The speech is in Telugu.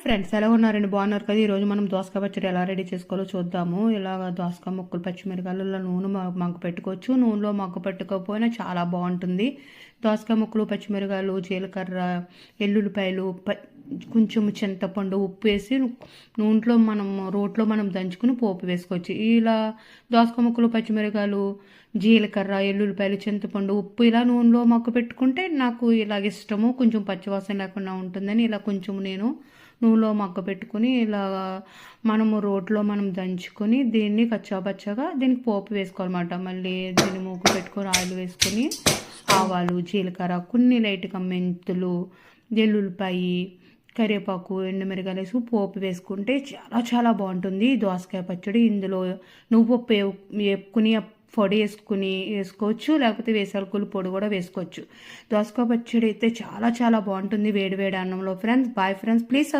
ఫ్రెండ్స్ ఎలా ఉన్నారండి? బాగున్నారు కదా? ఈరోజు మనం దోసకాయ పచ్చడి ఎలా రెడీ చేసుకోవాలో చూద్దాము. ఇలాగ దోసకాయ ముక్కలు పచ్చిమిరకాయలలో నూనె మగ్గ పెట్టుకోవచ్చు. నూనెలో మగ్గ పెట్టుకోకపోయినా చాలా బాగుంటుంది. దోసకాయ ముక్కలు, పచ్చిమిరకాయలు, జీలకర్ర, ఎల్లుల్లిపాయలు, కొంచెం చింతపండు, ఉప్పు వేసి రోట్లో మనం దంచుకుని పోపు వేసుకోవచ్చు. ఇలా దోసకాయ ముక్కలు, పచ్చిమిరకాయలు, జీలకర్ర, ఎల్లుల్లిపాయలు, చింతపండు, ఉప్పు ఇలా నూనెలో మగ్గ పెట్టుకుంటే నాకు ఇలాగ ఇష్టము. కొంచెం పచ్చివాసన లేకుండా ఉంటుందని ఇలా కొంచెం నేను నూనెలో మగ్గ పెట్టుకుని ఇలా రోట్లో దంచుకొని దీన్ని కచ్చాపచ్చగా దీనికి పోపు వేసుకోవాలన్నమాట. మళ్ళీ దీన్ని మూకు పెట్టుకొని ఆయిల్ వేసుకొని ఆవాలు, జీలకర్ర, కొన్ని లైట్గా మెంతులు, ఎల్లుల్లిపాయి, కరివేపాకు, ఎండుమిరగాయలు వేసి పోపు వేసుకుంటే చాలా చాలా బాగుంటుంది దోసకాయ పచ్చడి. ఇందులో నువ్వుపప్పు వేపుకుని పొడి వేసుకోవచ్చు, లేకపోతే వేసాలకులు పొడి కూడా వేసుకోవచ్చు. దోసకాయ పచ్చడి అయితే చాలా చాలా బాగుంటుంది వేడి వేడి అన్నంలో. Friends bye friends, please